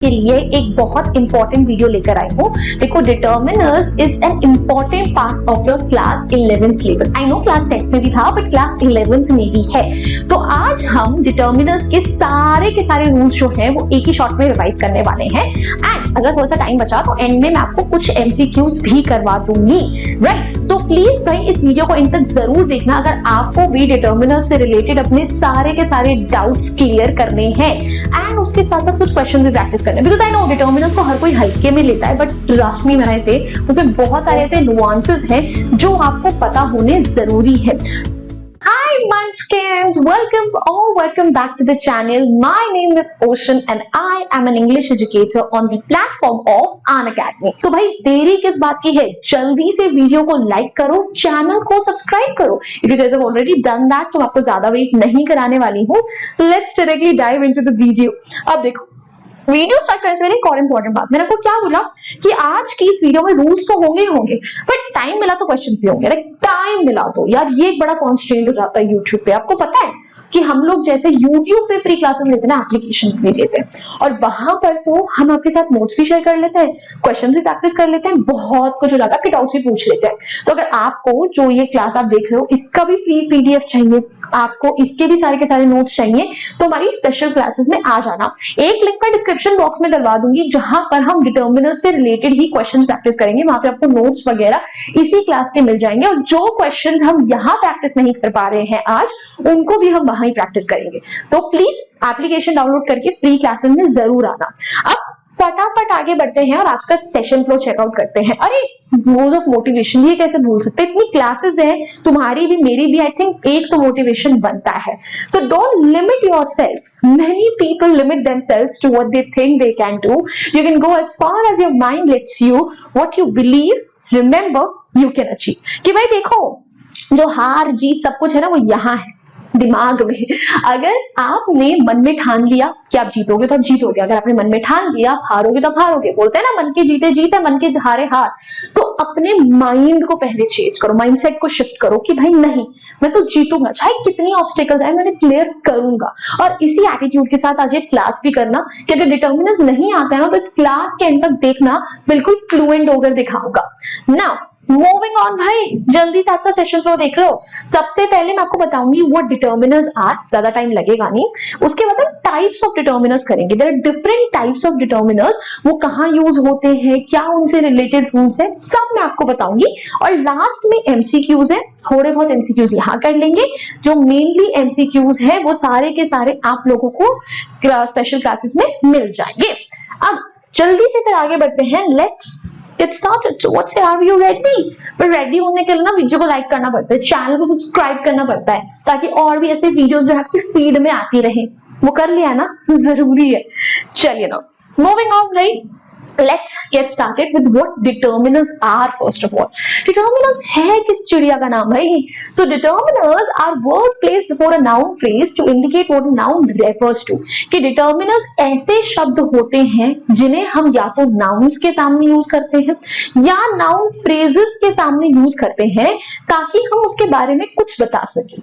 के लिए एक बहुत इंपॉर्टेंट वीडियो लेकर आई हूँ। देखो, determiners is an important part of your class 11 syllabus. I know class 10 में भी था, बट क्लास 11 में भी है। तो आज हम डिटर्मिनर्स के सारे रूल्स जो हैं वो एक ही शॉट में रिवाइज करने वाले हैं। एंड अगर थोड़ा सा टाइम बचा तो एंड में मैं आपको कुछ एमसीक्यूज भी करवा दूंगी, राइट? तो प्लीज भाई इस वीडियो को एंड तक जरूर देखना अगर आपको भी डिटर्मिनर्स से रिलेटेड अपने सारे के सारे डाउट्स क्लियर करने हैं एंड उसके साथ साथ कुछ क्वेश्चन भी प्रैक्टिस करने। बिकॉज आई नो डिटर्मिनर्स को हर कोई हल्के में लेता है, but trust me when I से उसमें बहुत सारे ऐसे नुआंसेस हैं जो आपको पता होने जरूरी है। Hi Munchkins, welcome back to the channel. My name is Ocean and I am an English educator on the platform of Unacademy. तो भाई देरी किस बात की है, जल्दी से वीडियो को लाइक करो, चैनल को सब्सक्राइब करो। If you guys have already done that, तो मैं आपको ज्यादा वेट नहीं कराने वाली हूँ। Let's directly dive into the video. अब देखो, वीडियो स्टार्ट करने से पहले एक और इंपॉर्टेंट बात, मैंने आपको क्या बोला कि आज की इस वीडियो में रूल्स तो होंगे बट टाइम मिला तो क्वेश्चंस भी होंगे। टाइम मिला तो यार ये एक बड़ा कॉन्स्ट्रेंट हो जाता है यूट्यूब पे। आपको पता है कि हम लोग जैसे यूट्यूब पे फ्री क्लासेस लेते हैं ना, एप्लीकेशन भी लेते हैं, और वहां पर तो हम आपके साथ नोट्स भी शेयर कर लेते हैं, क्वेश्चंस भी प्रैक्टिस कर लेते हैं, बहुत कुछ हो जाता है, आपके डाउट्स भी पूछ लेते हैं। तो अगर आपको जो ये क्लास आप देख रहे हो इसका भी फ्री पीडीएफ चाहिए, आपको इसके भी सारे के सारे नोट्स चाहिए, तो हमारी स्पेशल क्लासेस में आ जाना। एक लिंक मैं डिस्क्रिप्शन बॉक्स में डलवा दूंगी जहां पर हम डिटर्मिनर्स से रिलेटेड ही क्वेश्चन प्रैक्टिस करेंगे। वहां पे आपको नोट्स वगैरह इसी क्लास के मिल जाएंगे, और जो क्वेश्चन हम यहाँ प्रैक्टिस नहीं कर पा रहे हैं आज, उनको भी हम ही प्रैक्टिस करेंगे। तो प्लीज एप्लीकेशन डाउनलोड करके फ्री क्लासेस में जरूर आना। अब फटाफट आगे बढ़ते हैं और आज का सेशन फ्लो चेकआउट करते हैं। अरे रोज ऑफ मोटिवेशन, ये कैसे भूल सकते, इतनी क्लासेस हैं तुम्हारी भी मेरी भी, आई थिंक एक तो मोटिवेशन बनता है। So don't limit yourself. Many people limit themselves to what they think they can do. You can go as far as your mind lets you. What you believe, remember, you can achieve. कि भाई देखो, जो हार जीत सब कुछ है ना, वो यहाँ है दिमाग में। अगर आपने मन में ठान लिया कि आप जीतोगे तो आप जीतोगे, अगर आपने मन में ठान लिया आप हारोगे तो आप हारोगे। बोलते हैं ना, मन के जीते जीत है, मन के हारे हार। तो अपने माइंड को पहले चेंज करो, माइंडसेट को शिफ्ट करो कि भाई नहीं, मैं तो जीतूंगा, चाहे कितनी ऑब्स्टेकल्स आए मैं क्लियर करूंगा। और इसी एटीट्यूड के साथ आज ये क्लास भी करना कि अगर डिटर्मिनर्स नहीं आता है ना तो इस क्लास के एंड तक देखना, बिल्कुल फ्लुएंट होकर दिखाऊंगा। नाउ मूविंग ऑन भाई, जल्दी से आज का सेशन फ्लो देख लो। सबसे पहले मैं आपको बताऊंगी व्हाट डिटर्मिनर्स आर, ज्यादा टाइम लगेगा नहीं। उसके बाद हम टाइप्स ऑफ डिटर्मिनर्स करेंगे। There are different types of determiners, वो कहाँ यूज होते हैं, क्या उनसे रिलेटेड रूल्स है, सब मैं आपको बताऊंगी। और लास्ट में एमसीक्यूज है, थोड़े बहुत एमसीक्यूज यहाँ कर लेंगे। जो मेनली एमसीक्यूज है वो सारे के सारे आप लोगों को स्पेशल क्लासेस में मिल जाएंगे। अब जल्दी से फिर आगे बढ़ते हैं। Let's get started. So what say, are you ready? पर रेडी होने के लिए ना वीडियो को लाइक करना पड़ता है, चैनल को सब्सक्राइब करना पड़ता है, ताकि और भी ऐसे वीडियोस जो आपकी फीड में आती रहे। वो कर लिया ना, जरूरी है। चलिए ना, moving on right, let's get started with what determiners are first of all. Determiners है किस चिड़िया का नाम भाई? So determiners are words placed before a noun phrase to indicate what a noun refers to. कि determiners ऐसे शब्द होते हैं जिन्हें हम या तो nouns के सामने यूज करते हैं या noun phrases के सामने यूज करते हैं ताकि हम उसके बारे में कुछ बता सकें।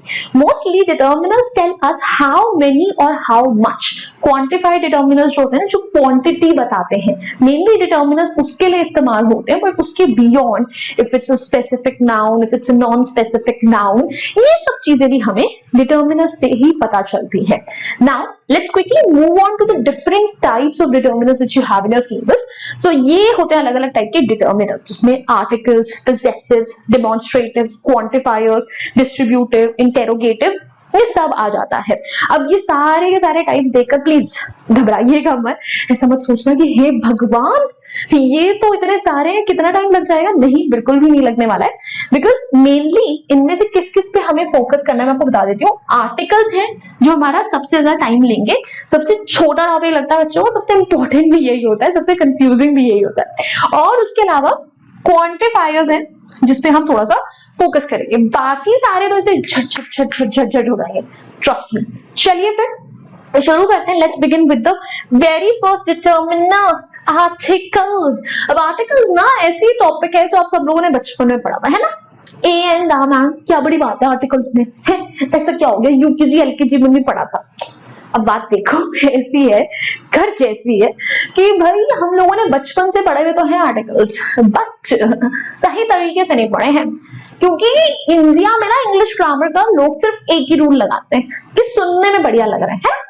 Mostly determiners tell us how many or how much. Quantified determiners जो होते हैं ना, जो quantity बताते हैं, मेनली डिटर्मिनर्स उसके लिए इस्तेमाल होते हैं, बट उसके beyond, if it's a specific noun, if it's a non specific noun, ये सब चीजें भी हमें डिटर्मिनर्स से ही पता चलती है। Now let's quickly move on to the different types of determiners that you have in your syllabus. So ये होते हैं अलग अलग टाइप के डिटर्मिनर्स, जिसमें articles, possessives, demonstratives, quantifiers, distributive, interrogative, ये सब आ जाता है। अब ये सारे के सारे टाइप्स देखकर प्लीज घबराइएगा मत, ऐसा मत सोचना कि हे भगवान ये तो इतने सारे हैं, कितना टाइम लग जाएगा। नहीं, बिल्कुल भी नहीं लगने वाला है। बिकॉज मेनली इनमें से किस किस पे हमें फोकस करना है मैं आपको बता देती हूँ। आर्टिकल्स हैं जो हमारा सबसे ज्यादा टाइम लेंगे, सबसे छोटा टॉपिक लगता है बच्चों को, सबसे इंपॉर्टेंट भी यही होता है, सबसे कंफ्यूजिंग भी यही होता है। और उसके अलावा क्वांटिफायर्स हैं जिसपे हम थोड़ा सा फोकस करेंगे, बाकी सारे तो इसे झट झट झट झट झट झट हो जाएंगे, ट्रस्ट मी। चलिए फिर शुरू करते हैं। Let's begin with the very first determiner, articles. अब आर्टिकल्स ना ऐसी टॉपिक है जो आप सब लोगों ने बचपन में पढ़ा हुआ है ना। ए एंड मैम क्या बड़ी बात है आर्टिकल्स में, है ऐसा क्या हो गया, यूकेजी एलकेजी में भी पढ़ा था। अब बात देखो कैसी है, घर जैसी है कि भाई हम लोगों ने बचपन से पढ़े हुए तो हैं आर्टिकल्स, बट सही तरीके से नहीं पढ़े हैं, क्योंकि इंडिया में ना इंग्लिश ग्रामर का लोग सिर्फ एक ही रूल लगाते हैं कि सुनने में बढ़िया लग रहा है ना?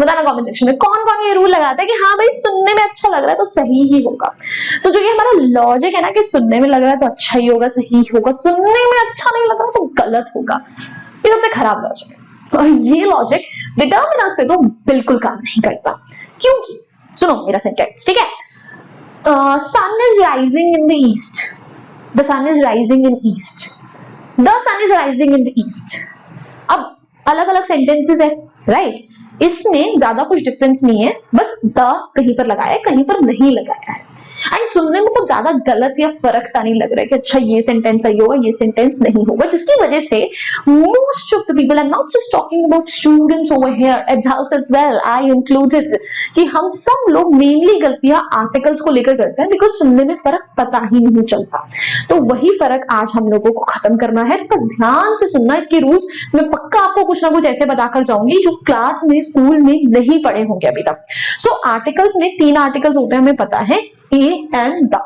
बताना कमेंट सेक्शन में कौन कौन ये रूल लगाता है कि हाँ भाई सुनने में अच्छा लग रहा है तो सही ही होगा। तो जो ये हमारा लॉजिक है ना कि सुनने में लग रहा है तो अच्छा ही होगा, सही होगा, सुनने में अच्छा नहीं लग रहा तो गलत होगा, ये सबसे खराब लॉजिक है। और ये लॉजिक डिटर्मिनर्स पे तो बिल्कुल काम नहीं करता, क्योंकि सुनो मेरा सेंटेंस, ठीक है? Sun is rising in the east, the sun is rising in east, the sun is rising in the east. अब अलग अलग सेंटेंसेस है, राइट? इसमें ज्यादा कुछ डिफरेंस नहीं है, बस द कहीं पर लगाया है, कहीं पर नहीं लगाया है, एंड सुनने में कुछ ज्यादा गलत या फर्क सा नहीं लग रहा है कि अच्छा ये सेंटेंस सही होगा, ये सेंटेंस नहीं होगा, जिसकी वजह से most of the people, I am not just talking about students over here, adults as well, I included, कि हम सब लोग मेनली गलतियां आर्टिकल्स को लेकर करते हैं बिकॉज सुनने में फर्क पता ही नहीं चलता। तो वही फर्क आज हम लोगों को खत्म करना है, तो ध्यान से सुनना। इसके रूल्स मैं पक्का आपको कुछ ना कुछ ऐसे बताकर जाऊंगी जो क्लास में, स्कूल में नहीं पढ़े होंगे अभी तक। सो आर्टिकल्स में 3 आर्टिकल्स होते हैं, हमें पता है, ए एंड द,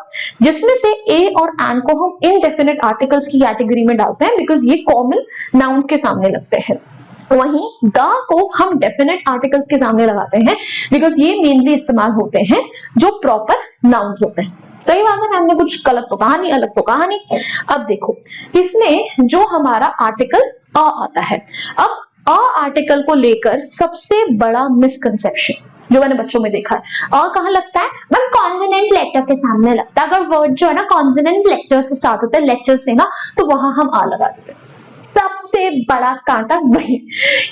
जिसमें से ए और एंड को हम इनडेफिनिट आर्टिकल्स की कैटेगरी में डालते हैं बिकॉज ये कॉमन नाउन्स के सामने लगते हैं। वहीं द को हम डेफिनेट आर्टिकल्स के सामने लगाते हैं बिकॉज ये मेनली इस्तेमाल होते हैं जो प्रॉपर नाउन्स होते हैं। सही बात है ना? हमने कुछ गलत तो कहा नहीं, अलग तो कहा नहीं। अब देखो इसमें जो हमारा आर्टिकल अ आता है, अब अ आर्टिकल को लेकर सबसे बड़ा मिसकंसेप्शन जो मैंने बच्चों में देखा है, अ कहाँ लगता है? मैम कॉन्सोनेंट लेटर के सामने लगता है। अगर वर्ड जो है ना कॉन्सोनेंट लेटर से स्टार्ट होता है, लेक्चर से ना, तो वहां हम आ लगा देते हैं। सबसे बड़ा कांटा वही,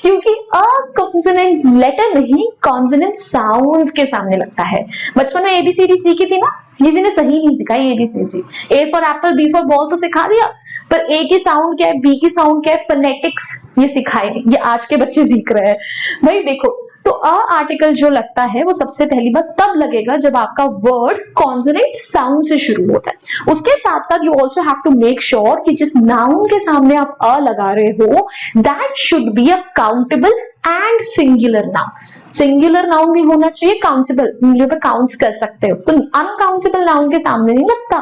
क्योंकि अ कॉन्सोनेंट लेटर नहीं, कॉन्सोनेंट साउंड्स के सामने लगता है। बचपन में एबीसीडी सीखी थी ना, किसी ने सही नहीं सिखाई ABCD. A for apple, B for ball तो सिखा दिया, पर ए की साउंड क्या है, बी की साउंड क्या है, फोनेटिक्स ये सिखाए नहीं। ये आज के बच्चे सीख रहे हैं भाई। देखो तो अ आर्टिकल जो लगता है वो सबसे पहली बात तब लगेगा जब आपका वर्ड कॉन्सोनेंट साउंड से शुरू होता है। उसके साथ साथ you also have to make sure कि जिस नाउन के सामने आप अ लगा रहे हो that should be a countable and singular noun. Singular noun भी होना चाहिए, काउंटेबल, उंगलियों पे काउंट कर सकते हो, तो अनकाउंटेबल नाउन के सामने नहीं लगता।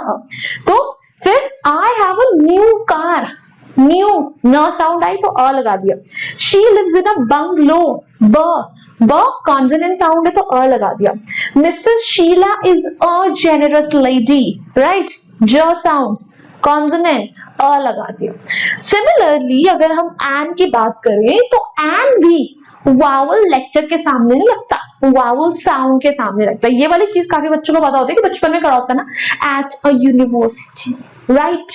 तो फिर I have a new car, new न साउंड आई तो अ लगा दिया। She lives in a bungalow, ब कॉन्सोनेंट साउंड है तो अ लगा दिया। Mrs Sheela is a generous lady, right, ज साउंड, कॉन्सोनेंट अ लगा दिया। सिमिलरली अगर हम एन की बात करें तो एन भी वावल लेक्चर के सामने नहीं लगता, वावल साउंड के सामने लगता है। ये वाली चीज काफी बच्चों को पता होती है कि बचपन में करा होता है ना, at a university, right,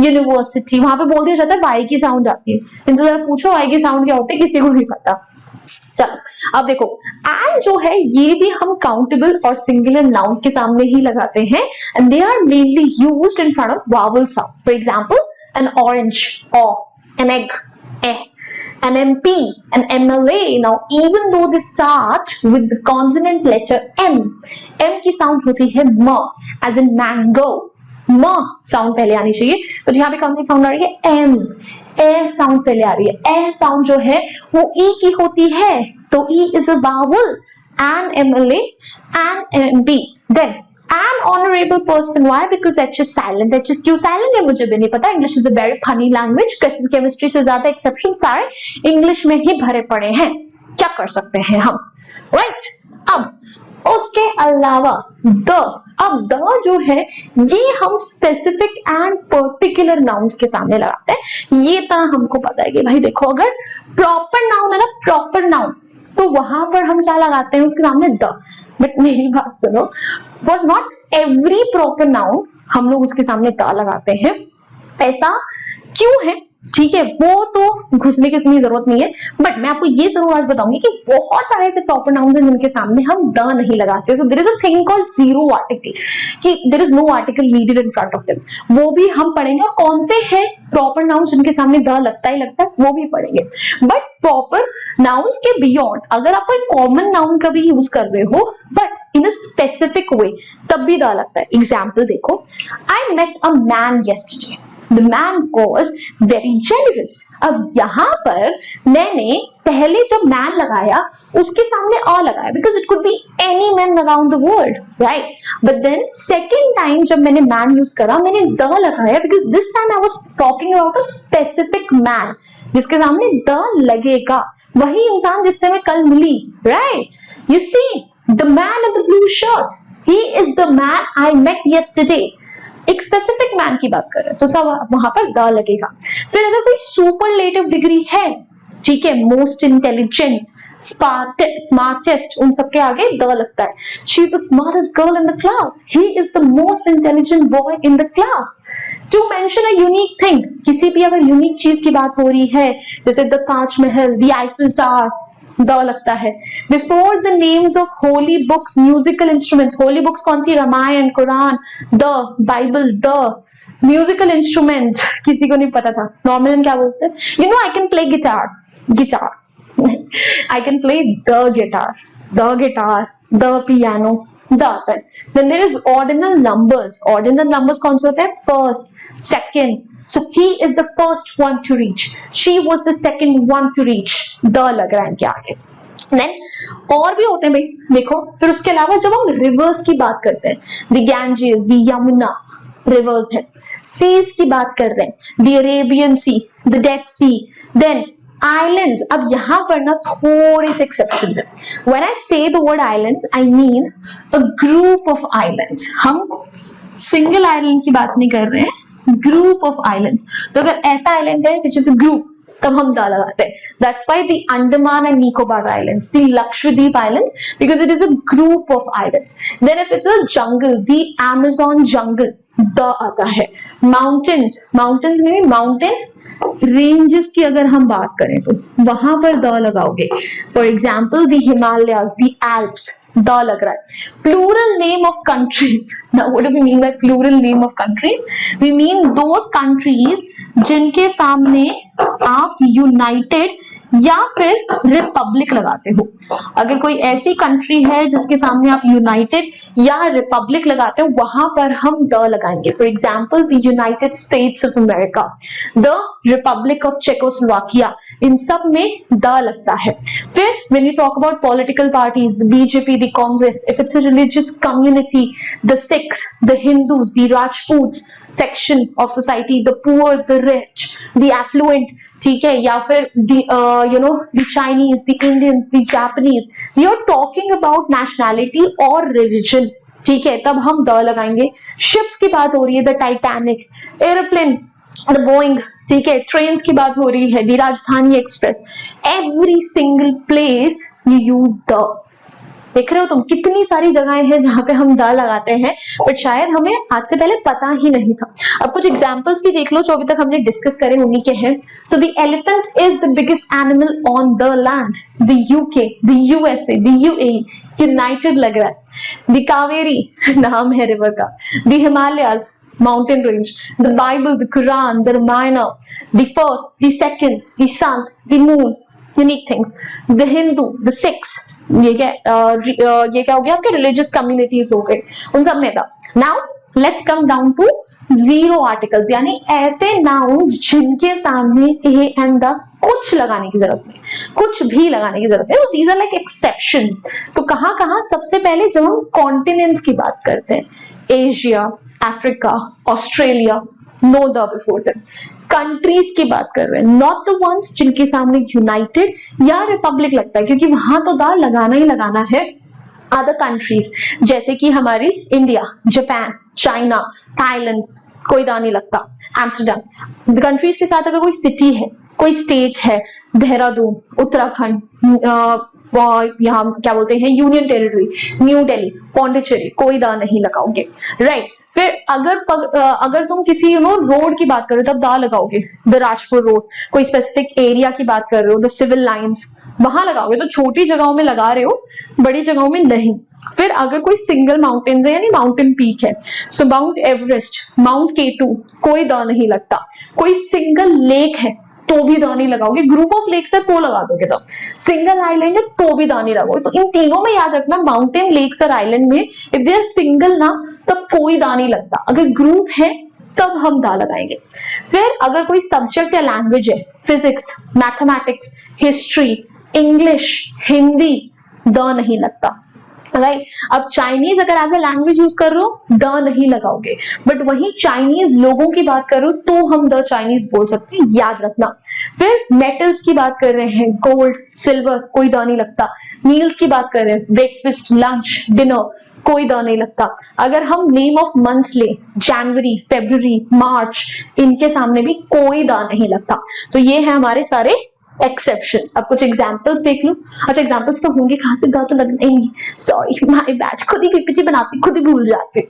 university, वहां पे बोल दिया जाता है वाई की साउंड आती है। इनसे जरा पूछो वाई की साउंड क्या होती है, किसी को नहीं पता। चलो अब देखो एंड जो है ये भी हम काउंटेबल और सिंगुलर नाउन के सामने ही लगाते हैं, and they are mainly used in front of vowel sound. For example an orange, O, an egg, A, an MP, an MLA. Now, even though they start with the consonant letter M, M की sound होती है म, as in mango. म sound पहले आनी चाहिए, तो यहाँ पे कौन सी साउंड आ रही है? M. ए साउंड पहले आ रही है। ए साउंड जो है वो ई की होती है, तो E is a vowel, an MLA, an MP. Then an honorable person, why? Because H is silent. H is क्यों silent है मुझे भी नहीं पता। English is a very funny language. Chemistry से ज्यादा एक्सेप्शन सारे इंग्लिश में ही भरे पड़े हैं, क्या कर सकते हैं हम, राइट? अब उसके अलावा द, अब द जो है ये हम स्पेसिफिक एंड पर्टिकुलर नाउन्स के सामने लगाते हैं। ये तो हमको पता है कि भाई देखो अगर प्रॉपर नाउन है ना, प्रॉपर नाउन, तो वहां पर हम क्या लगाते हैं उसके सामने? द। बट मेरी बात सुनो, for not every proper noun हम लोग उसके सामने द लगाते हैं। ऐसा क्यों है? ठीक है, वो तो घुसने की इतनी जरूरत नहीं है, बट मैं आपको ये जरूर आज बताऊंगी कि बहुत सारे ऐसे प्रॉपर नाउन्स हैं जिनके सामने हम द नहीं लगाते। So there is a thing called zero article, कि there is no article needed in front of them, वो भी हम पढ़ेंगे। और कौन से हैं प्रॉपर नाउन्स जिनके सामने द लगता ही लगता है, वो भी पढ़ेंगे। बट प्रॉपर नाउन्स के बियॉन्ड अगर आप कोई कॉमन नाउन का भी यूज कर रहे हो but in a specific way, तब भी द लगता है। एग्जाम्पल देखो, I met a man yesterday, The man was very generous. अब यहाँ पर मैंने पहले जब man लगाया उसके सामने a लगाया because it could be any man around the world, right? But then second time जब मैंने man use करा मैंने the लगाया because this time I was talking about a specific man जिसके सामने the लगेगा, वही इंसान जिससे मैं कल मिली, right? You see, the man in the blue shirt, he is the man I met yesterday. एक स्पेसिफिक मैन की बात कर रहे हैं तो सब वहां पर द लगेगा। फिर अगर कोई सुपरलेटिव डिग्री है, ठीक है, मोस्ट इंटेलिजेंट, स्मार्टेस्ट, उन सबके आगे द लगता है। She is the smartest girl in the class, he is the most intelligent boy in the class. To mention a unique thing, किसी भी अगर यूनिक चीज की बात हो रही है जैसे the Taj Mahal, the Eiffel tower, the लगता है। Before the names of holy books, musical instruments, holy books कौन सी, Ramayan, Quran, the Bible, the musical instruments किसी को नहीं पता था, नॉर्मल क्या बोलते हैं, you know I can play guitar, I can play the guitar, the piano, the आता है। Then there is ordinal numbers, ordinal numbers कौन से होते हैं, first, second, so he is the first one to reach, she was the second one to reach, the लग रहा है इनके आगे। Then और भी होते हैं भाई, देखो फिर उसके अलावा जब हम रिवर्स की बात करते हैं, the Ganges, the Yamuna reverse है, सीज की बात कर रहे हैं, the Arabian Sea, the Dead Sea, then islands। अब यहां पर ना थोड़े से एक्सेप्शंस है। When I say the word islands, I mean a group of islands। हम सिंगल आइलैंड की बात नहीं कर रहे हैं, ग्रुप ऑफ आइलैंड्स। तो अगर ऐसा आइलैंड है विच इज अ ग्रुप तब हम दा लगाते हैं। That's why the Andaman and Nicobar Islands, the Lakshadweep Islands, because it is a group of islands. Then if it's a jungle, the Amazon jungle, the आता है। Mountains, mountains में mountain ranges की अगर हम बात करें तो वहां पर द लगाओगे। For example the Himalayas, the Alps, the लग रहा है। Plural name of countries, now what do we mean by plural name of countries, we mean those countries जिनके सामने आप यूनाइटेड या फिर रिपब्लिक लगाते हो। अगर कोई ऐसी कंट्री है जिसके सामने आप यूनाइटेड या रिपब्लिक लगाते हो वहां पर हम द लगाएंगे। For example the United States of America, the Republic of Czechoslovakia, इन सब में द लगता है। फिर when you talk about political parties, the BJP, the Congress, if it's a religious community, the Sikhs, the Hindus, the Rajputs section of society, the poor, the rich, the affluent, ठीक है, या फिर you know the Chinese, the Indians, the Japanese, we are talking about nationality और religion, ठीक है, तब हम the लगाएंगे। शिप्स की बात हो रही है, the Titanic, aeroplane, the Boeing, ठीक है, ट्रेन्स की बात हो रही है, द राजधानी express, every single place you use the. देख रहे हो तुम कितनी सारी जगहें हैं जहां पे हम द लगाते हैं, बट शायद हमें आज से पहले पता ही नहीं था। अब कुछ एग्जांपल्स भी देख लो जो अभी तक हमने डिस्कस करे उन्हीं के हैं। So the elephant is the biggest animal on the land, the UK, the USA, the UAE, United लग रहा है। द कावेरी नाम है रिवर का, the Himalayas mountain range, the Bible, the Quran, the Ramayana, the first, the second, the sun, the moon, unique things, the Hindu, the Sikhs, ये क्या हो गया आपके रिलीजियस कम्युनिटीज हो गए, उन सब में था। Now let's come down to zero articles, यानी ऐसे नाउन्स जिनके सामने ए एंड द कुछ लगाने की जरूरत नहीं, कुछ भी लगाने की जरूरत नहीं। These are like exceptions. तो कहाँ कहाँ, सबसे पहले जब हम कॉन्टिनेंट्स की बात करते हैं, Asia, Africa, Australia, know the before them. Countries की बात कर रहे हैं, नॉट द वंस जिनके सामने यूनाइटेड या रिपब्लिक लगता है, क्योंकि वहां तो द लगाना ही लगाना है। अदर कंट्रीज जैसे कि हमारी इंडिया, जापान, चाइना, थाईलैंड, कोई दा नहीं लगता। एम्स्टरडम, कंट्रीज के साथ अगर कोई सिटी है, कोई स्टेट है, देहरादून, उत्तराखंड, यहाँ क्या बोलते हैं union territory, new Delhi, Pondicherry, कोई दा नहीं लगाओगे, राइट। फिर अगर तुम किसी रोड की बात कर रहे हो तब दा लगाओगे, द राजपुर रोड। कोई स्पेसिफिक एरिया की बात कर रहे हो, द सिविल लाइंस, वहां लगाओगे। तो छोटी जगहों में लगा रहे हो, बड़ी जगहों में नहीं। फिर अगर कोई सिंगल माउंटेन है यानी माउंटेन पीक है, सो माउंट एवरेस्ट, माउंट केटू, कोई दा नहीं लगता। कोई सिंगल लेक है तो भी दा नहीं लगाओगे, ग्रुप ऑफ लेक्स है तो लगा दोगे, तो सिंगल आइलैंड है तो भी दा नहीं लगाओगे। तो इन तीनों में याद रखना, माउंटेन, लेक्स और आइलैंड में इफ दे आर सिंगल ना तब कोई दा नहीं लगता। अगर ग्रुप है तब हम दा लगाएंगे। फिर अगर कोई सब्जेक्ट या लैंग्वेज है, physics, mathematics, history, English, Hindi, the नहीं लगता, राइट। अब चाइनीज अगर एज अ लैंग्वेज यूज कर रहे हो द नहीं लगाओगे, बट वही चाइनीज लोगों की बात करो तो हम द चाइनीज बोल सकते हैं, याद रखना। फिर मेटल्स की बात कर रहे हैं, गोल्ड, सिल्वर, कोई द नहीं लगता। मील्स की बात कर रहे हैं, ब्रेकफास्ट, लंच, डिनर, कोई द नहीं लगता। अगर हम नेम ऑफ मंथ्स ले, जनवरी, फरवरी, मार्च, इनके सामने भी कोई द नहीं लगता। तो ये है हमारे सारे एक्सेप्शंस। अब कुछ एग्जांपल्स देख लो। अच्छा, एग्जांपल्स तो होंगे, कहां से गा तो लगना ही नहीं, सॉरी माय बैड, खुद ही पीपीटी बनाती खुद ही भूल जाते।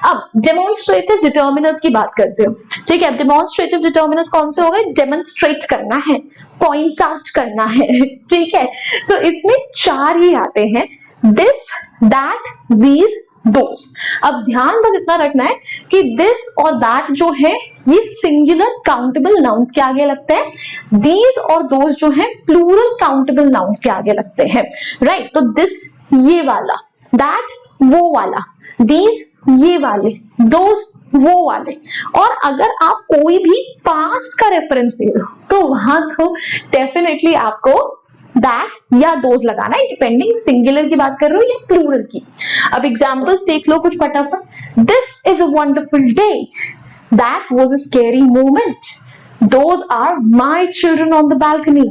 अब डेमोन्स्ट्रेटिव डिटर्मिनर्स की बात करते हो, ठीक है। डेमोन्स्ट्रेटिव डिटर्मिनर्स कौन से हो गए? डेमोन्स्ट्रेट करना है, पॉइंट आउट करना है, ठीक है। सो इसमें 4 ही आते हैं, दिस, दैट, दीज, दोस। अब ध्यान बस इतना रखना है कि दिस और दैट जो है ये सिंगुलर काउंटेबल नाउन्स के आगे लगते हैं, दीज और दोस जो है प्लूरल काउंटेबल नाउन्स के आगे लगते हैं, राइट। तो दिस ये वाला, दैट वो वाला, दीज ये वाले, दोस वो वाले। और अगर आप कोई भी पास्ट का रेफरेंस दे रहे हो तो वहां तो डेफिनेटली आपको दैट या दोज लगाना है, डिपेंडिंग सिंगुलर की बात कर रहे हो या प्लूरल की। अब एग्जांपल्स देख लो कुछ फटाफट। This is a wonderful day, that was a scary moment, those are my children on the balcony,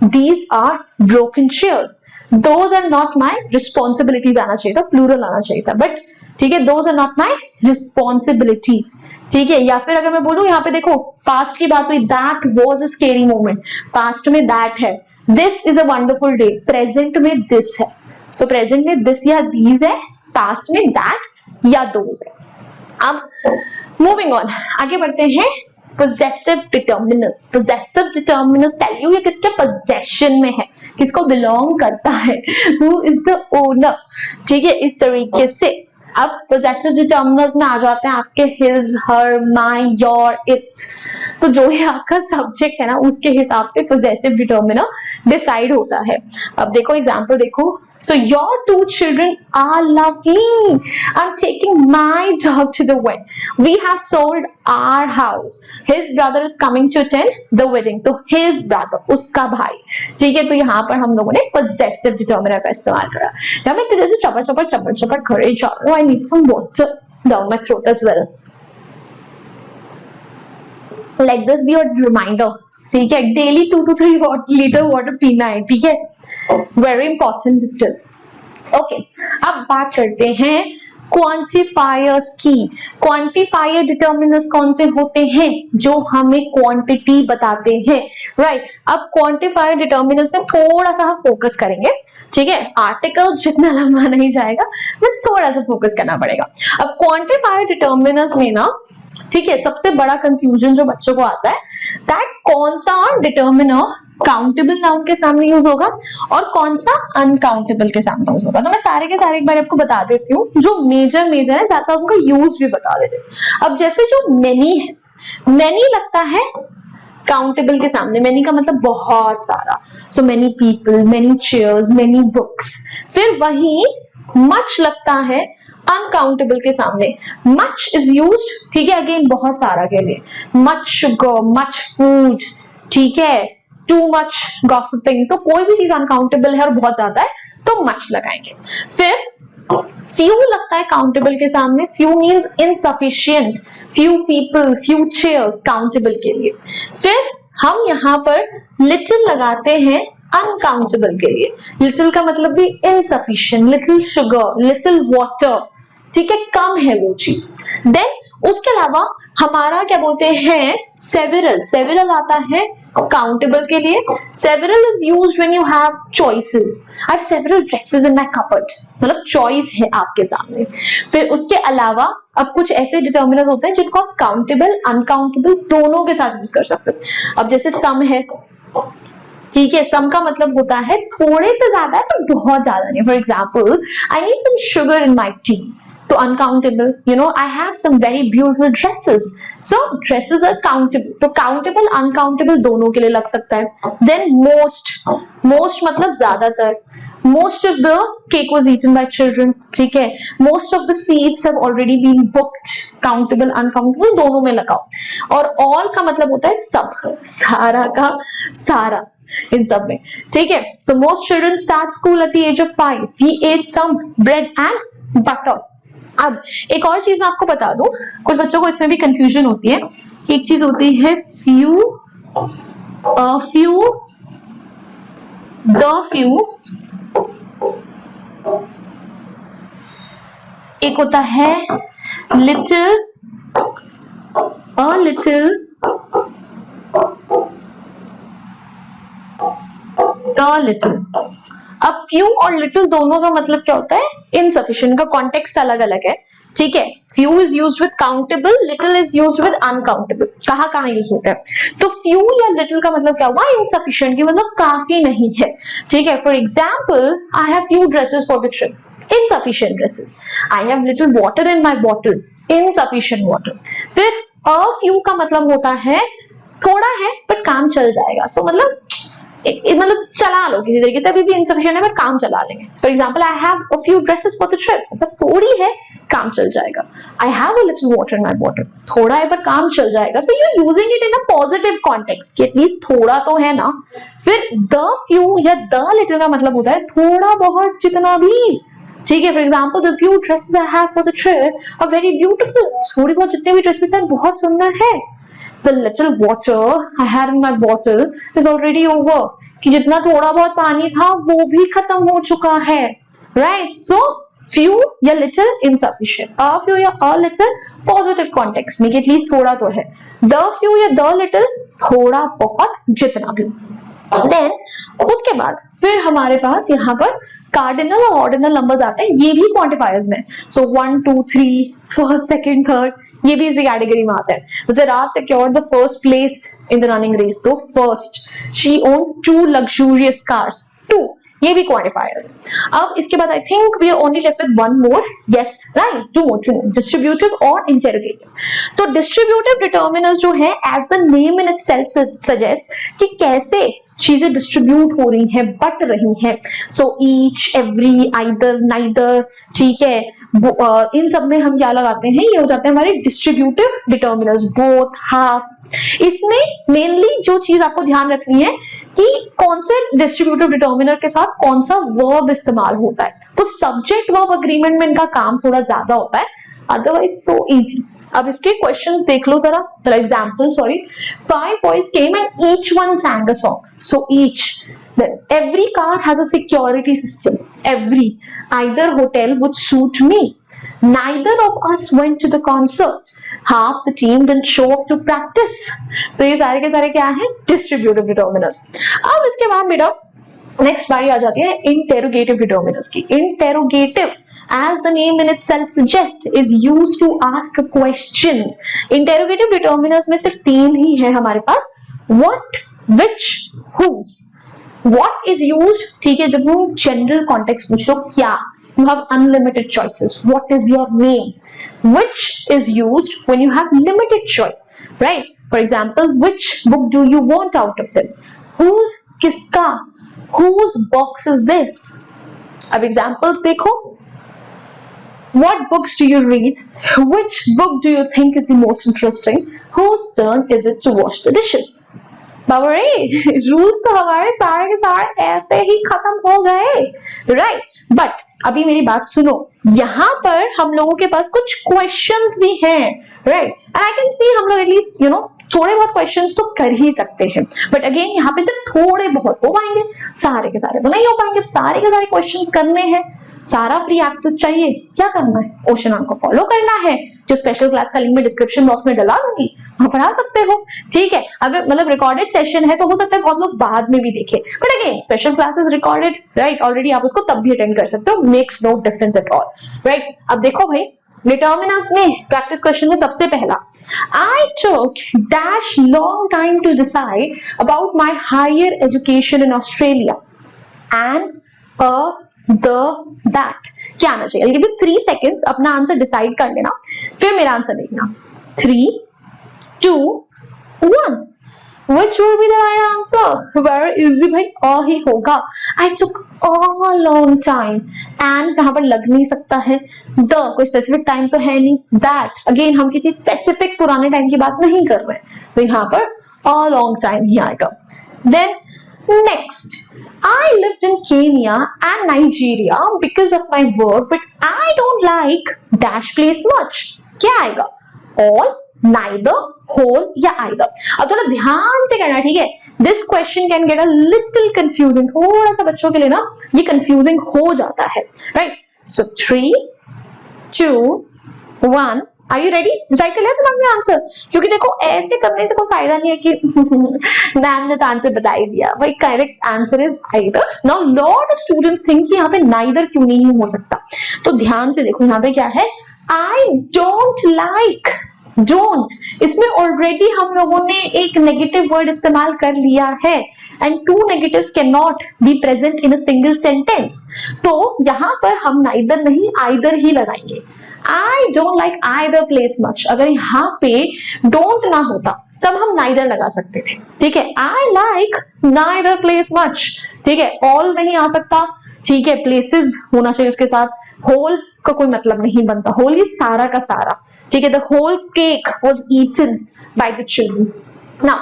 these are broken chairs, those are not my responsibilities आना चाहिए था, प्लूरल आना चाहिए था, बट ठीक है, those are not my responsibilities, ठीक है। या फिर अगर मैं बोलूं यहाँ पे देखो पास्ट की बात हुई, that was a scary moment, past में दैट है, this is a wonderful day, present में दिस है, सो प्रेजेंट में दिस या दीज है, पास्ट में दैट या दोज है। अब मूविंग ऑन, आगे बढ़ते हैं। possessive determinants, possessive determinants tell you ये किसके possession में है, किसको belong करता है, who is the owner, ठीक है। इस तरीके से अब possessive determinants में आ जाते हैं आपके his, her, my, your, its। तो जो ही आपका सब्जेक्ट है ना उसके हिसाब से possessive determiner डिसाइड होता है। अब देखो एग्जाम्पल देखो, so your 2 children are lovely, I'm taking my dog to the wedding, we have sold our house, his brother is coming to attend the wedding, तो his brother उसका भाई, ठीक है। तो यहाँ पर हम लोगों ने possessive determiner का इस्तेमाल करा। मैं तेरे से चपड़ खड़े जा रहा हूँ, I need some water down my throat as well, let this be your reminder, ठीक है। डेली 2 to 3 लीटर वाटर पीना है, ठीक है, very important it is. Okay, अब बात करते हैं क्वांटिफायर्स की। क्वांटिफायर डिटर्मिनर्स कौन से होते हैं? जो हमें क्वांटिटी बताते हैं, राइट। अब क्वांटिफायर डिटर्मिनर्स में थोड़ा सा हम फोकस करेंगे, ठीक है। आर्टिकल्स जितना लंबा नहीं जाएगा, में थोड़ा सा फोकस करना पड़ेगा। अब क्वांटिफायर डिटर्मिनर्स में ना, ठीक है, सबसे बड़ा कंफ्यूजन जो बच्चों को आता है दैट कौन सा डिटर्मिनर काउंटेबल नाउन के सामने यूज होगा और कौन सा अनकाउंटेबल के सामने यूज होगा। तो मैं सारे के सारे एक बार आपको बता देती हूँ, जो मेजर है साथ साथ उनका यूज भी बता देते हैं। अब जैसे जो मेनी है, मेनी लगता है काउंटेबल के सामने, मेनी का मतलब बहुत सारा, so many people, many chairs, many books. फिर वही मच लगता है अनकाउंटेबल के सामने, मच इज यूज्ड, ठीक है, अगेन बहुत सारा के लिए, मच शुगर, मच फूड, ठीक है, टू मच गॉसिपिंग। तो कोई भी चीज अनकाउंटेबल है और बहुत ज्यादा है तो मच लगाएंगे। फिर फ्यू लगता है काउंटेबल के सामने, few means insufficient, few people, few chairs countable के लिए। फिर हम यहाँ पर लिटिल लगाते हैं अनकाउंटेबल के लिए, लिटिल का मतलब भी insufficient, little sugar, little water, ठीक है, कम है वो चीज। देन उसके अलावा हमारा क्या बोलते हैं सेवरल, सेवरल आता है काउंटेबल के लिए। Several is used when you have choices, I have several dresses in my cupboard, मतलब चॉइस है आपके सामने। फिर उसके अलावा अब कुछ ऐसे डिटर्मिनर्स होते हैं जिनको आप काउंटेबल अनकाउंटेबल दोनों के साथ यूज कर सकते हो। अब जैसे सम है, ठीक है, सम का मतलब होता है थोड़े से ज्यादा है पर बहुत ज्यादा नहीं। For example, I need some sugar in my tea, तो uncountable, you know, I have some very beautiful dresses, so dresses are countable. तो काउंटेबल अनकाउंटेबल दोनों के लिए लग सकता है। देन मोस्ट, मोस्ट मतलब ज्यादातर, most of the cake was eaten by children, ठीक है, most of the seats have already been booked, countable uncountable दोनों में लगाओ, और ऑल का मतलब होता है सब, सारा का सारा, इन सब में, ठीक है। So most children start school at the age of 5, we ate some bread and butter. अब एक और चीज मैं आपको बता दूं, कुछ बच्चों को इसमें भी कंफ्यूजन होती है। एक चीज होती है few, the few, एक होता है little, a little, the little। अब few और little दोनों का मतलब क्या होता है? insufficient। का कॉन्टेक्स्ट अलग अलग है, ठीक है। few is used with countable, little is used with uncountable। कहाँ यूज होता है? तो few या little का मतलब क्या हुआ? insufficient, की मतलब काफी नहीं है, ठीक है। for example, I have few dresses for the trip, insufficient dresses। I have little water in my bottle, insufficient water। फिर a few का मतलब होता है थोड़ा है बट काम चल जाएगा, सो मतलब चला लो किसी तरीके से, अभी भी इनसफिशिएंट है बट काम चला लेंगे। For example, I have a few dresses for the trip, मतलब थोड़ी है काम चल जाएगा। I have a little water in my bottle, थोड़ा है पर काम चल जाएगा। So you are using it in a positive context कि एटलीस्ट थोड़ा तो है ना। फिर द फ्यू या द लिटिल का मतलब होता है थोड़ा बहुत, जितना भी, ठीक है। For example, the few dresses I have for the trip are very beautiful, थोड़ी बहुत जितने भी ड्रेसेस हैं बहुत सुंदर है। The little water I had in my bottle is already over, कि जितना थोड़ा बहुत पानी था वो भी खत्म हो चुका है, right? So few या little insufficient, a few या a little positive context में, at least थोड़ा तो है। The few या the little थोड़ा बहुत जितना भी। Then उसके बाद फिर हमारे पास यहाँ पर कार्डिनल और ऑर्डिनल नंबर्स आते हैं, ये भी क्वांटिफायर्स में। सो 1 2 3 फर्स्ट सेकंड थर्ड, ये भी इसी कैटेगरी में आता है। जैसे Raj secured the first place in the running race, तो first. She own 2 luxurious cars, 2, ये भी क्वांटिफायर्स है। अब इसके बाद I think we are only left with one more, yes right, two more, distributive और इंटेरोगेटिव। तो डिस्ट्रीब्यूटिव डिटर्मिनर्स जो है, as the name in itself suggest कि कैसे चीजें डिस्ट्रीब्यूट हो रही हैं, बट रही हैं। So each, every, either, neither, ठीक है। इन सब में हम क्या लगाते हैं? ये हो जाते हैं हमारे डिस्ट्रीब्यूटिव डिटर्मिनर्स, बोथ, हाफ। इसमें मेनली जो चीज आपको ध्यान रखनी है कि कौन से डिस्ट्रीब्यूटिव डिटर्मिनर के साथ कौन सा वर्ब इस्तेमाल होता है। तो सब्जेक्ट वर्ब अग्रीमेंट में इनका काम थोड़ा ज्यादा होता है, अदरवाइज तो इजी। अब इसके क्वेश्चंस देख लो जरा, example, sorry. 5 boys came and each one sang a song. So each, then every car has a security system. Every, either hotel would suit me. Neither of us went to the concert. Half the team didn't show up to practice. So ये सारे के सारे क्या हैं? Distributive determiners. अब इसके बाद बेटा नेक्स्ट बारी आ जाती है इंटेरोगेटिव डिटर्मिनर्स की। Interrogative, as the name in itself suggests, is used to ask questions. Interrogative determiners में सिर्फ 3 ही है हमारे पास, what, which, whose. What is used, ठीक है, जब हम general context पूछ लो, क्या, you have unlimited choices, what is your name. Which is used when you have limited choice, right? For example, which book do you want out of them. Whose, किसका, whose box is this. अब examples देखो, what books do you read? Which book do you think is the most interesting? Whose turn is it to wash the dishes? बाबा रे, rules तो हमारे सारे के सारे ऐसे ही खत्म हो गए, राइट? बट अभी मेरी बात सुनो, यहाँ पर हम लोगों के पास कुछ क्वेश्चंस भी हैं, right? And I can see हम लोग एटलीस्ट थोड़े बहुत क्वेश्चंस तो कर ही सकते हैं, बट अगेन यहाँ पे सिर्फ थोड़े बहुत हो पाएंगे, सारे के सारे तो नहीं हो पाएंगे। सारे के सारे क्वेश्चंस करने हैं, सारा फ्री एक्सेस चाहिए, क्या करना है? ओशनॉन को फॉलो करना है, जो स्पेशल क्लास का लिंक मैं डिस्क्रिप्शन बॉक्स में डला दूंगी, वहां पढ़ा सकते हो, ठीक है। अगर मतलब रिकॉर्डेड सेशन है तो हो सकता है बहुत लोग बाद में भी देखें, but again special class is recorded, right? Already आप उसको तब भी अटेंड कर सकते हो, makes no difference at all, right? अब देखो भाई, डिटर्मिनर्स में प्रैक्टिस क्वेश्चन में सबसे पहला, I took dash long time to decide about my higher education in Australia and the that. क्या आना चाहिए? I'll give you 3 seconds, अपना आंसर डिसाइड कर लेना, फिर मेरा आंसर देखना। 3 2 1। Which will be the right answer? Very easy भाई, ही होगा. I took a long time. And यहाँ पर लग नहीं सकता है. The कोई specific time तो है नहीं. That again हम किसी specific पुराने time की बात नहीं कर रहे हैं. तो यहाँ पर a long time ही आएगा. Then next, I lived in Kenya and Nigeria because of my work, but I don't like dash place much. क्या आएगा? All, neither, whole या either. अब थोड़ा ध्यान से करना, ठीक है? This question can get a little confusing. थोड़ा सा बच्चों के लिए ना ये confusing हो जाता है, right? So 3, 2, 1. Are you ready? Decide कर लिया तुमने आंसर? क्योंकि देखो ऐसे करने से कोई फायदा नहीं है कि मैम ने तो आंसर बता ही दिया. भाई correct answer is either. Now lot of students think कि यहाँ पे नाइदर क्यों नहीं हो सकता. तो ध्यान से देखो यहाँ पे क्या है. I don't like. डोंट, इसमें ऑलरेडी हम लोगों ने एक नेगेटिव वर्ड इस्तेमाल कर लिया है and two negatives can not be present in a single sentence. तो यहाँ पर हम नाइदर नहीं आइदर ही लगाएंगे. I don't like either place much. अगर यहाँ पे don't ना होता तब हम neither लगा सकते थे, ठीक है. I like neither place much, ठीक है. all नहीं आ सकता, ठीक है. places होना चाहिए उसके साथ. whole का कोई मतलब नहीं बनता. whole is सारा का सारा, ठीक है. the whole cake was eaten by the children. Now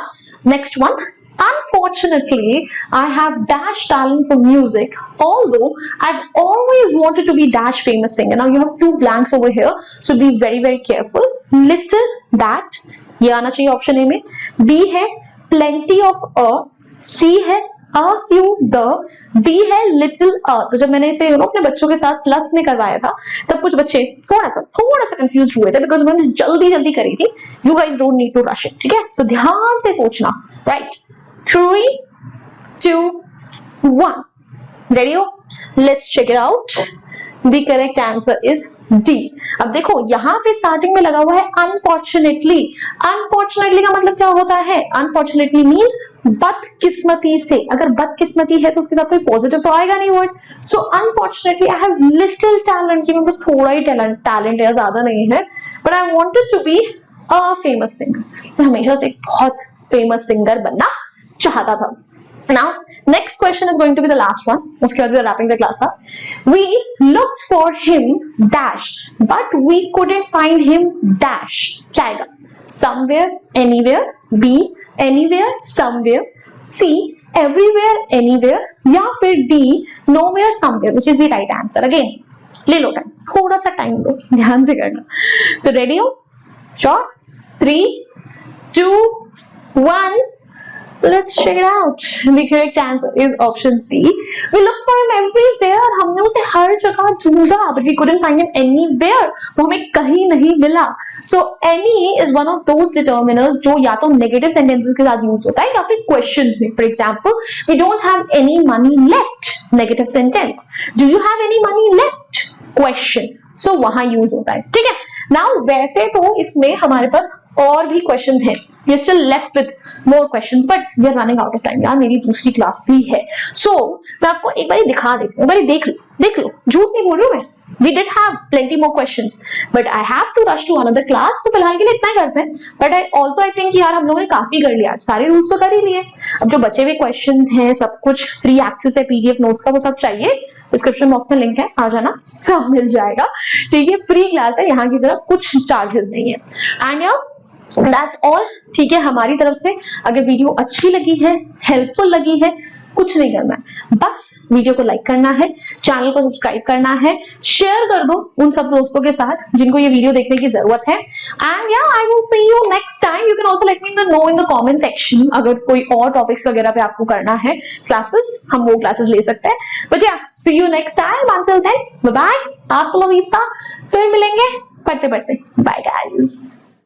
next one. Unfortunately, I have dash talent for music, although I've always wanted to be dash famous singer. Now you have two blanks over here, so be very very careful. Little, that, ये आना चाहिए option A में. B है plenty of a, C है a few, the, D है little a. तो जब मैंने इसे अपने बच्चों के साथ प्लस में करवाया था तब कुछ बच्चे थोड़ा सा कंफ्यूज हुए थे बिकॉज उन्होंने जल्दी करी थी. You guys don't need to rush it, ठीक है. So ध्यान से सोचना, right? 3, 2, 1. Ready हो? Let's check it out. The correct answer is D. अब देखो यहाँ पे स्टार्टिंग में लगा हुआ है unfortunately. Unfortunately का मतलब क्या होता है? Unfortunately means बदकिस्मती से. अगर बदकिस्मती है तो उसके साथ कोई पॉजिटिव तो आएगा नहीं word. So unfortunately I have little talent, कि मेरे पास थोड़ा ही टैलेंट है, ज्यादा नहीं है. But I wanted to be a famous singer. मैं हमेशा से एक बहुत फेमस सिंगर बनना चाहता था. Now next question is going to be the last one. उसके बाद we are wrapping the class up. We looked for him dash, but we couldn't find him dash. क्या आएगा? Somewhere, anywhere. B, anywhere, somewhere. C, everywhere, anywhere. या फिर D, nowhere, somewhere, which is the right answer. Again, ले लो time, थोड़ा सा time लो, ध्यान से करना. So ready हो? Sure? 3, 2, 1. Let's check it out. The correct answer is option C. We looked for him everywhere. हमने उसे हर जगह ढूंढा, but we couldn't find him anywhere. वो हमें कहीं नहीं मिला. So any is one of those determiners जो या तो negative sentences के साथ use होता है या फिर questions में. For example, we don't have any money left. Negative sentence. Do you have any money left? Question. So वहां use होता है, ठीक है. Now वैसे तो इसमें हमारे पास और भी questions हैं. We are still left with more questions, but we are running out of time. यार मेरी दूसरी क्लास भी है. So मैं आपको एक बार दिखा देती हूँ. एक बार देख लो. झूठ नहीं बोल रही हूँ मैं. We did have plenty more questions, but I have to rush to another class. तो फिलहाल के लिए इतना ही करते हैं. But I think कि यार हम लोगों ने काफी कर लिया. सारे रूल्स तो कर ही लिए. अब जो बचे हुए questions हैं, सब कुछ फ्री एक्सेस है PDF नोट्स का, वो सब चाहिए. डिस्क्रिप्शन बॉक्स में लिंक है, आ जाना, सब मिल जाएगा, ठीक है. फ्री क्लास है, यहाँ की तरफ कुछ चार्जेस नहीं है. एंड यार दैट्स ऑल, ठीक है. हमारी तरफ से अगर वीडियो अच्छी लगी है, हेल्पफुल लगी है, कुछ नहीं करना है, बस वीडियो को लाइक करना है, चैनल को सब्सक्राइब करना है, शेयर कर दो उन सब दोस्तों के साथ जिनको ये वीडियो देखने की जरूरत है. एंड या I will see you next time. You can also let me know in the comment section अगर कोई और टॉपिक्स वगैरह पे आपको करना है क्लासेस, हम वो क्लासेस ले सकते हैं. But yeah see you next time. Until then bye bye. हasta la vista. फिर मिलेंगे पढ़ते पढ़ते. Bye guys.